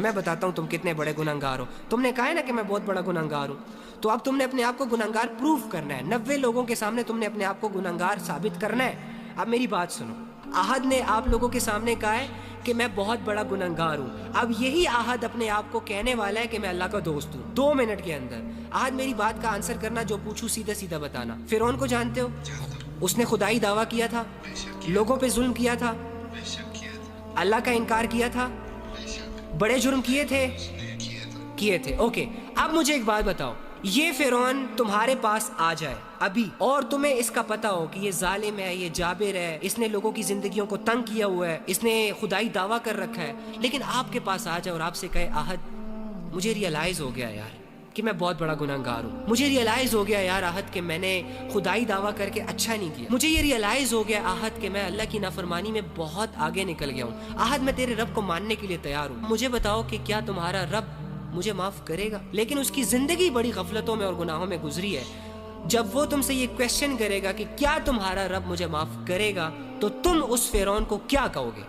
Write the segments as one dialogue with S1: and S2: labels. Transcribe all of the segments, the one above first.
S1: میں بتاتا ہوں تم کتنے بڑے گنہگار ہو. تم نے کہا ہے نا کہ میں بہت بڑا گنہگار ہوں, تو اب تم نے اپنے آپ کو گنہگار پروف کرنا ہے. 90 لوگوں کے سامنے تم نے اپنے آپ کو گنہگار ثابت کرنا ہے. اب میری بات سنو, احد نے آپ لوگوں کے سامنے کہا ہے کہ میں بہت بڑا گنہگار ہوں. اب یہی احد اپنے آپ کو کہنے والا ہے کہ میں اللہ کا دوست ہوں 2 منٹ کے اندر. احد میری بات کا آنسر کرنا, جو پوچھوں سیدھا سیدھا بتانا. فرعون کو جانتے ہو؟ اس نے خدائی دعویٰ کیا تھا, لوگوں پہ ظلم کیا تھا, اللہ کا انکار کیا تھا, بڑے جرم کیے تھے. اوکے, اب مجھے ایک بات بتاؤ, یہ فرعون تمہارے پاس آ جائے ابھی اور تمہیں اس کا پتہ ہو کہ یہ ظالم ہے, یہ جابر ہے, اس نے لوگوں کی زندگیوں کو تنگ کیا ہوا ہے, اس نے خدائی دعویٰ کر رکھا ہے, لیکن آپ کے پاس آ جائے اور آپ سے کہے احد مجھے ریئلائز ہو گیا یار کہ میں بہت بڑا گنہگار ہوں, مجھے ریئلائز ہو گیا یار احد کہ میں نے خدائی دعویٰ کر کے اچھا نہیں کیا, مجھے یہ ریئلائز ہو گیا احد کہ میں اللہ کی نافرمانی میں بہت آگے نکل گیا ہوں. احد میں تیرے رب کو ماننے کے لیے تیار ہوں, مجھے بتاؤ کہ کیا تمہارا رب مجھے معاف کرے گا؟ لیکن اس کی زندگی بڑی غفلتوں میں اور گناہوں میں گزری ہے. جب وہ تم سے یہ کویسچن کرے گا کہ کیا تمہارا رب مجھے معاف کرے گا, تو تم اس فرعون کو کیا کہو گے؟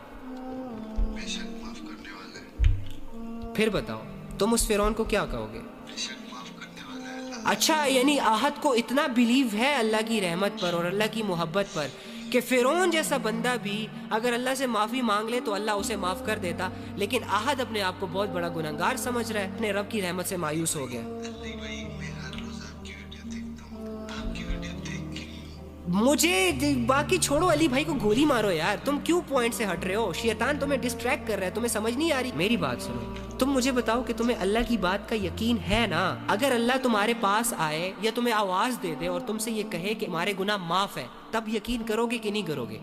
S2: بے شک معاف کرنے والا ہے.
S1: پھر بتاؤ تم اس فرعون کو کیا کہو گے؟
S2: بے شک معاف کرنے والا ہے اللہ.
S1: اچھا, یعنی احد کو اتنا بلیو ہے اللہ کی رحمت پر اور اللہ کی محبت پر کہ فرعون جیسا بندہ بھی اگر اللہ سے معافی مانگ لے تو اللہ اسے معاف کر دیتا, لیکن احد اپنے آپ کو بہت بڑا گنہگار سمجھ رہا ہے, اپنے رب کی رحمت سے مایوس ہو گیا.
S2: نہیں بھائی, میں ہر روز آپ کی ویڈیو دیکھتا ہوں, آپ کی ویڈیو دیکھ کے
S1: مجھے باقی چھوڑو, علی بھائی کو گولی مارو یار, تم کیوں پوائنٹ سے ہٹ رہے ہو؟ شیطان تمہیں ڈسٹریکٹ کر رہا ہے, تمہیں سمجھ نہیں آ رہی. میری بات سنو, تم مجھے بتاؤ کہ تمہیں اللہ کی بات کا یقین ہے نا؟ اگر اللہ تمہارے پاس آئے یا تمہیں آواز دے دے اور تم سے یہ کہے کہ ہمارے گناہ معاف ہے, تب یقین کرو گے کہ نہیں کرو گے؟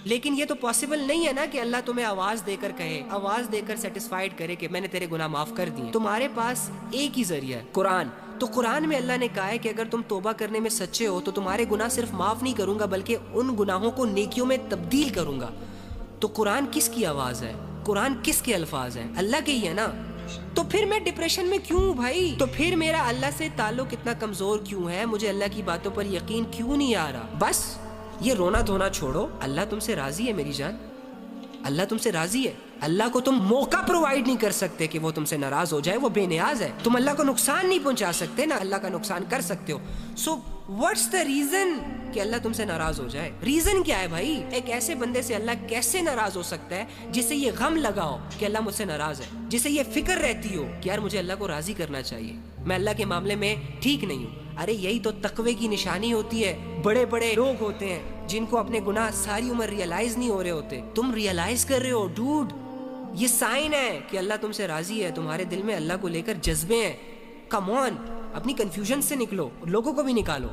S1: لیکن یہ تو پاسبل نہیں ہے نا کہ اللہ تمہیں آواز دے کر کہے, آواز دے کر سیٹسفائیڈ کرے کہ میں نے تیرے گناہ معاف کر دیے. تمہارے پاس ایک ہی ذریعہ ہے, قرآن. تو قرآن میں اللہ نے کہا ہے کہ اگر تم توبہ کرنے میں سچے ہو تو تمہارے گناہ صرف معاف نہیں کروں گا بلکہ ان گناہوں کو نیکیوں میں تبدیل کروں گا. تو قرآن کس کی آواز ہے؟ قرآن کس کے الفاظ ہیں؟ اللہ کے ہی ہے نا. تو پھر میں ڈپریشن میں کیوں ہوں بھائی؟ تو پھر میرا اللہ سے تعلق اتنا کمزور کیوں ہے؟ مجھے اللہ کی باتوں پر یقین کیوں نہیں آ رہا؟ بس یہ رونا دھونا چھوڑو, اللہ تم سے راضی ہے میری جان, اللہ تم سے راضی ہے. اللہ کو تم موقع پرووائڈ نہیں کر سکتے کہ وہ تم سے ناراض ہو جائے, وہ بے نیاز ہے. تم اللہ کو نقصان نہیں پہنچا سکتے, نہ اللہ کا نقصان کر سکتے ہو. سو واٹس دا ریزن کہ اللہ تم سے ناراض ہو جائے؟ ریزن کیا ہے بھائی؟ ایک ایسے بندے سے اللہ کیسے ناراض ہو سکتا ہے جسے یہ غم لگا ہو کہ اللہ مجھ سے ناراض ہے, جسے یہ فکر رہتی ہو کہ یار مجھے اللہ کو راضی کرنا چاہیے, میں اللہ کے معاملے میں ٹھیک نہیں ہوں. ارے یہی تو تقوی کی نشانی ہوتی ہے. بڑے بڑے لوگ ہوتے ہیں جن کو اپنے گناہ ساری عمر ریئلائز نہیں ہو رہے ہوتے, تم ریئلائز کر رہے ہو ڈوڈ. یہ سائن ہے کہ اللہ تم سے راضی ہے, تمہارے دل میں اللہ کو لے کر جذبے ہیں. کم آن, اپنی کنفیوژن سے نکلو, لوگوں کو بھی نکالو.